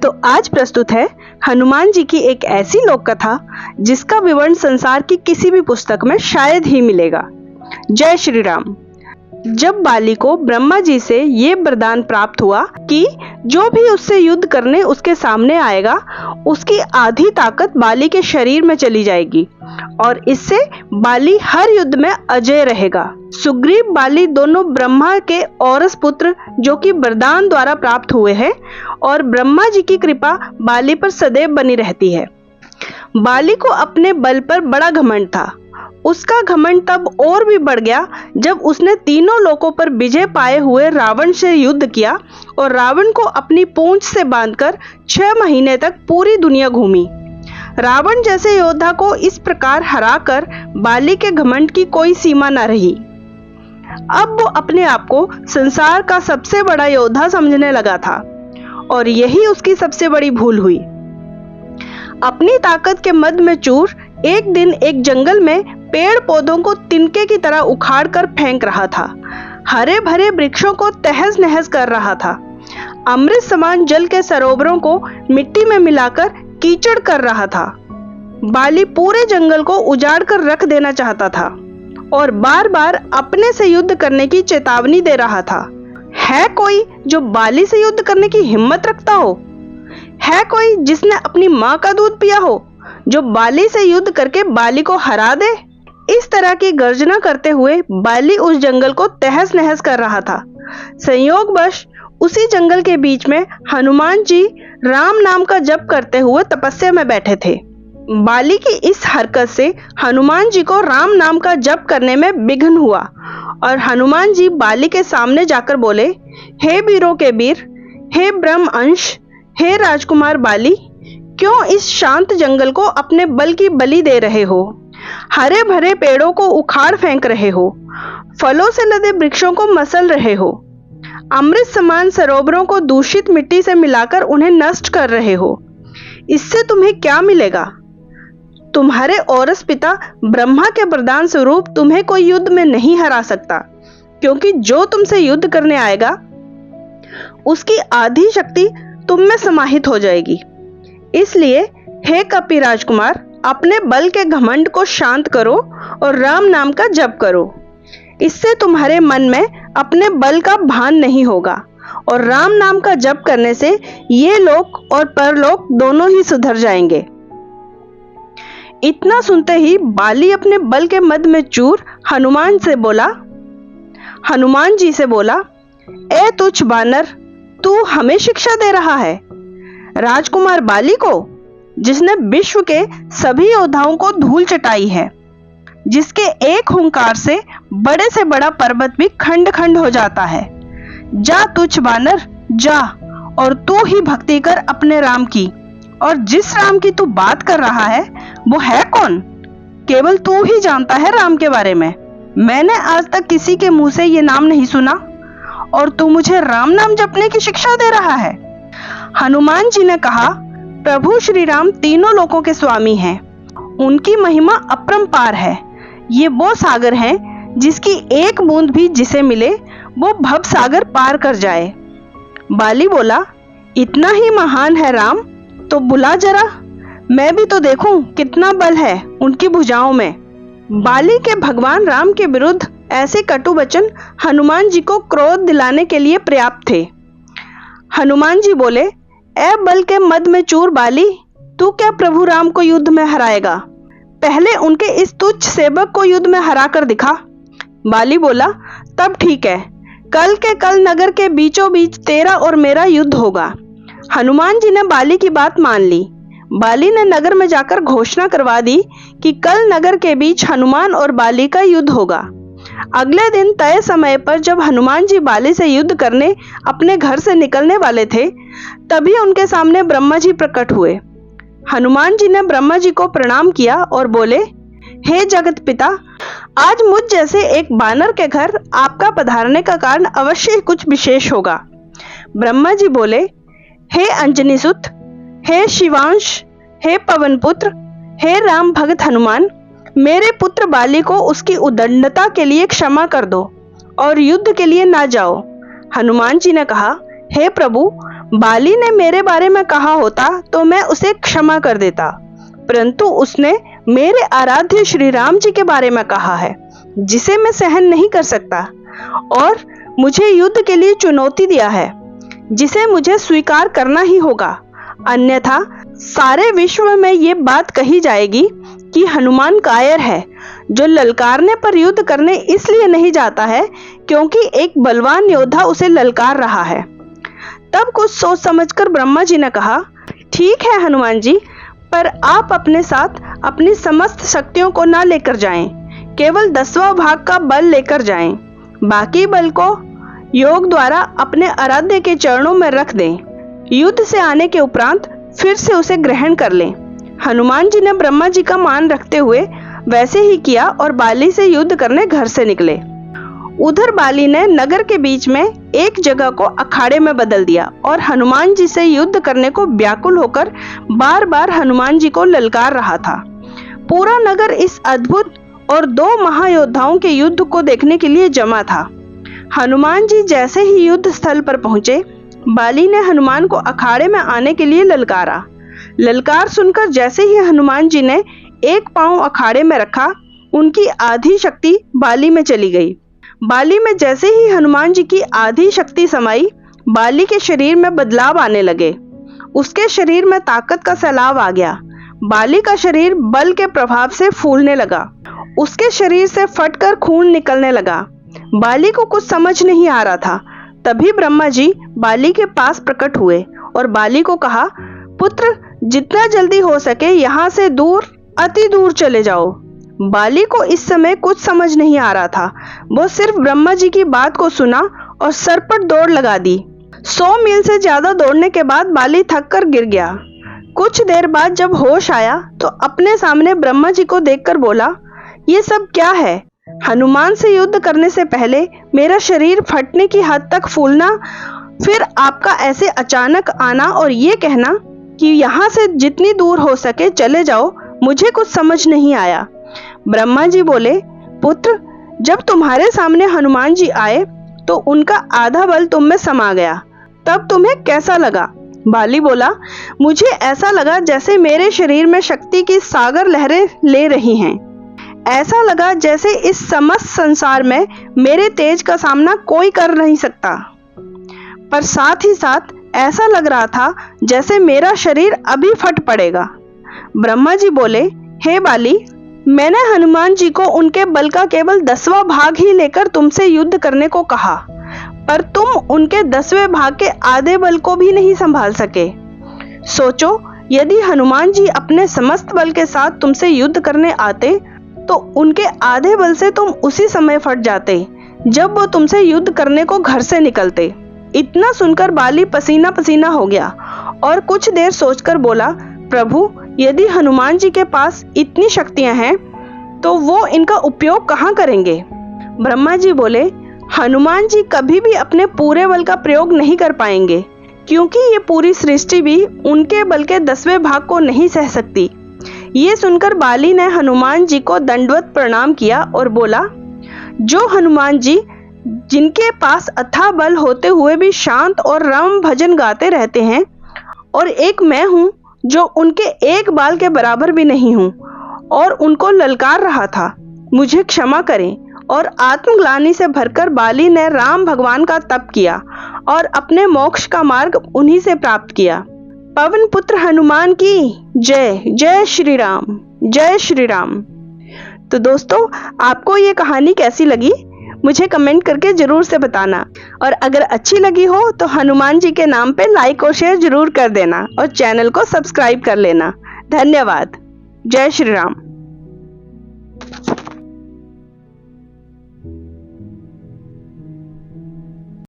तो आज प्रस्तुत है हनुमान जी की एक ऐसी लोक कथा जिसका विवरण संसार की किसी भी पुस्तक में शायद ही मिलेगा। जय श्री राम। जब बाली को ब्रह्मा जी से ये वरदान प्राप्त हुआ कि जो भी उससे युद्ध करने उसके सामने आएगा उसकी आधी ताकत बाली के शरीर में चली जाएगी और इससे बाली हर युद्ध में अजय रहेगा। सुग्रीव बाली दोनों ब्रह्मा के औरस पुत्र जो कि वरदान द्वारा प्राप्त हुए हैं और ब्रह्मा जी की कृपा बाली पर सदैव बनी रहती है। बाली को अपने बल पर बड़ा घमंड था। उसका घमंड तब और भी बढ़ गया जब उसने तीनों लोकों पर विजय पाए हुए रावण से युद्ध किया और रावण को अपनी पूंछ से बांधकर 6 महीने तक पूरी दुनिया घूमी। रावण जैसे योद्धा को इस प्रकार हराकर बाली के घमंड की कोई सीमा न रही। अब वो अपने आप को संसार का सबसे बड़ा योद्धा समझने लगा था और यही उसकी सबसे बड़ी भूल हुई। अपनी ताकत के मद में चूर एक दिन एक जंगल में पेड़ पौधों को तिनके की तरह उखाड़ कर फेंक रहा था। हरे भरे वृक्षों को तहस नहस कर रहा था। अमृत समान जल के सरोवरों को मिट्टी में मिलाकर कीचड़ कर रहा था। बाली पूरे जंगल को उजाड़ कर रख देना चाहता था और बार बार अपने से युद्ध करने की चेतावनी दे रहा था। है कोई जो बाली से युद्ध करने की हिम्मत रखता हो? है कोई जिसने अपनी माँ का दूध पिया हो जो बाली से युद्ध करके बाली को हरा दे? इस तरह की गर्जना करते हुए बाली उस जंगल को तहस नहस कर रहा था। संयोगवश उसी जंगल के बीच में हनुमान जी राम नाम का जप करते हुए तपस्या में बैठे थे। बाली की इस हरकत से हनुमान जी को राम नाम का जप करने में विघ्न हुआ और हनुमान जी बाली के सामने जाकर बोले, हे वीरों के वीर, हे ब्रह्म अंश, हे राजकुमार बाली, क्यों इस शांत जंगल को अपने बल की बलि दे रहे हो? हरे भरे पेड़ों को उखाड़ फेंक रहे हो, फलों से लदे वृक्षों को मसल रहे हो, अमृत समान सरोवरों को दूषित मिट्टी से मिलाकर उन्हें नष्ट कर रहे हो। इससे तुम्हें क्या मिलेगा? तुम्हारे औरस पिता ब्रह्मा के वरदान स्वरूप तुम्हें कोई युद्ध में नहीं हरा सकता, क्योंकि जो तुमसे युद्ध करने आएगा उसकी आधी शक्ति तुम में समाहित हो जाएगी। इसलिए हे कपि राजकुमार, अपने बल के घमंड को शांत करो और राम नाम का जप करो। इससे तुम्हारे मन में अपने बल का भान नहीं होगा और राम नाम का जप करने से ये लोक और परलोक दोनों ही सुधर जाएंगे। इतना सुनते ही बाली अपने बल के मद में चूर हनुमान जी से बोला, ए तुच्छ बानर, तू हमें शिक्षा दे रहा है? राजकुमार बाली को, जिसने विश्व के सभी योद्धाओं को धूल चटाई है, जिसके एक हुंकार से बड़े से बड़ा पर्वत भी खंड खंड हो जाता है। जा तुच्छ बानर, जा और तू ही भक्ति कर अपने राम की। और जिस राम की तू बात कर रहा है वो है कौन? केवल तू ही जानता है राम के बारे में। मैंने आज तक किसी के मुंह से ये नाम नहीं सुना और तू मुझे राम नाम जपने की शिक्षा दे रहा है। हनुमान जी ने कहा, प्रभु श्री राम तीनों लोकों के स्वामी हैं। उनकी महिमा अपरंपार है। ये वो सागर हैं जिसकी एक बूंद भी जिसे मिले वो भव सागर पार कर जाए। बाली बोला, इतना ही महान है राम तो बुला जरा, मैं भी तो देखूं कितना बल है उनकी भुजाओं में। बाली के भगवान राम के विरुद्ध ऐसे कटु वचन हनुमान जी को क्रोध दिलाने के लिए पर्याप्त थे। हनुमान जी बोले, ए बल के मद में चूर बाली, तू क्या प्रभु राम को युद्ध में हराएगा? पहले उनके इस तुच्छ सेवक को युद्ध में हरा कर दिखा। बाली बोला, तब ठीक है, कल के कल नगर के बीचों बीच तेरा और मेरा युद्ध होगा। हनुमान जी ने बाली की बात मान ली। बाली ने नगर में जाकर घोषणा करवा दी कि कल नगर के बीच हनुमान और बाली का युद्ध होगा। अगले दिन तय समय पर जब हनुमान जी बाली से युद्ध करने अपने घर से निकलने वाले थे, तभी उनके सामने ब्रह्मा जी प्रकट हुए। हनुमान जी ने ब्रह्मा जी को प्रणाम किया और बोले, हे जगत पिता, आज मुझ जैसे एक बानर के घर आपका पधारने का कारण अवश्य कुछ विशेष होगा। ब्रह्मा जी बोले, हे अंजनी सुत, हे शिवांश, हे पवन पुत्र, हे राम भगत हनुमान, मेरे पुत्र बाली को उसकी उदंडता के लिए क्षमा कर दो और युद्ध के लिए ना जाओ। हनुमान जी ने कहा, हे प्रभु, बाली ने मेरे बारे में कहा होता तो मैं उसे क्षमा कर देता, परंतु उसने मेरे आराध्य श्री राम जी के बारे में कहा है, जिसे मैं सहन नहीं कर सकता, और मुझे युद्ध के लिए चुनौती दिया है, जिसे मुझे स्वीकार करना ही होगा, अन्यथा सारे विश्व में ये बात कही जाएगी कि हनुमान कायर है, जो ललकारने पर युद्ध करने इसलिए नहीं जाता है क्योंकि एक बलवान योद्धा उसे ललकार रहा है। तब कुछ सोच समझकर ब्रह्मा जी ने कहा, ठीक है हनुमान जी, पर आप अपने साथ अपनी समस्त शक्तियों को ना लेकर जाएं, केवल 10वां भाग का बल लेकर जाएं। बाकी बल को योग द्वारा अपने आराध्य के चरणों में रख दें। युद्ध से आने के उपरांत फिर से उसे ग्रहण कर लें। हनुमान जी ने ब्रह्मा जी का मान रखते हुए वैसे ही किया और बाली से युद्ध करने घर से निकले। उधर बाली ने नगर के बीच में एक जगह को अखाड़े में बदल दिया और हनुमान जी से युद्ध करने को व्याकुल होकर बार बार हनुमान जी को ललकार रहा था। पूरा नगर इस अद्भुत और 2 महायोद्धाओं के युद्ध को देखने के लिए जमा था। हनुमान जी जैसे ही युद्ध स्थल पर पहुंचे, बाली ने हनुमान को अखाड़े में आने के लिए ललकारा। ललकार सुनकर जैसे ही हनुमान जी ने एक पांव अखाड़े में रखा, उनकी आधी शक्ति बाली में चली गई। बाली में जैसे ही हनुमान जी की आधी शक्ति समाई, बाली के शरीर में बदलाव आने लगे। उसके शरीर में ताकत का सैलाब आ गया। बाली का शरीर बल के प्रभाव से फूलने लगा। उसके शरीर से फटकर खून निकलने लगा। बाली को कुछ समझ नहीं आ रहा था। तभी ब्रह्मा जी बाली के पास प्रकट हुए और बाली को कहा, पुत्र, जितना जल्दी हो सके यहाँ से दूर, अति दूर चले जाओ। बाली को इस समय कुछ समझ नहीं आ रहा था। वो सिर्फ ब्रह्मा जी की बात को सुना और सरपट दौड़ लगा दी। 100 मील से ज्यादा दौड़ने के बाद बाली थक कर गिर गया। कुछ देर बाद जब होश आया तो अपने सामने ब्रह्मा जी को देखकर बोला, ये सब क्या है? हनुमान से युद्ध करने से पहले मेरा शरीर फटने की हद तक फूलना, फिर आपका ऐसे अचानक आना और ये कहना कि यहाँ से जितनी दूर हो सके चले जाओ, मुझे कुछ समझ नहीं आया। ब्रह्मा जी बोले, पुत्र, जब तुम्हारे सामने हनुमान जी आए तो उनका आधा बल तुम में समा गया, तब तुम्हें कैसा लगा? बाली बोला, मुझे ऐसा लगा जैसे मेरे शरीर में शक्ति की सागर लहरें ले रही हैं। ऐसा लगा जैसे इस समस्त संसार में मेरे तेज का सामना कोई कर नहीं सकता, पर साथ ही साथ ऐसा लग रहा था जैसे मेरा शरीर अभी फट पड़ेगा। ब्रह्मा जी बोले, हे बाली, मैंने हनुमान जी को उनके बल का केवल 10वां भाग ही लेकर तुमसे युद्ध करने को कहा, पर तुम उनके 10वें भाग के आधे बल को भी नहीं संभाल सके। सोचो, यदि हनुमान जी अपने समस्त बल के साथ तुमसे युद्ध करने आते तो उनके आधे बल से तुम उसी समय फट जाते जब वो तुमसे युद्ध करने को घर से निकलते। इतना सुनकर बाली पसीना पसीना हो गया और कुछ देर सोचकर बोला, प्रभु, यदि हनुमान जी के पास इतनी शक्तियां हैं तो वो इनका उपयोग कहाँ करेंगे? ब्रह्मा जी बोले, हनुमान जी कभी भी अपने पूरे बल का प्रयोग नहीं कर पाएंगे, क्योंकि ये पूरी सृष्टि भी उनके बल के 10वें भाग को नहीं सह सकती। ये सुनकर बाली ने हनुमान जी को दंडवत प्रणाम किया और बोला, जो हनुमान जी जिनके पास अथाह बल होते हुए भी शांत और राम भजन गाते रहते हैं, और एक मैं हूँ जो उनके एक बाल के बराबर भी नहीं हूँ और उनको ललकार रहा था, मुझे क्षमा करें। और आत्मग्लानि से भरकर बाली ने राम भगवान का तप किया और अपने मोक्ष का मार्ग उन्हीं से प्राप्त किया। पवन पुत्र हनुमान की जय। जय श्री राम, जय श्री राम। तो दोस्तों, आपको ये कहानी कैसी लगी मुझे कमेंट करके जरूर से बताना, और अगर अच्छी लगी हो तो हनुमान जी के नाम पे लाइक और शेयर जरूर कर देना और चैनल को सब्सक्राइब कर लेना। धन्यवाद। जय श्री राम।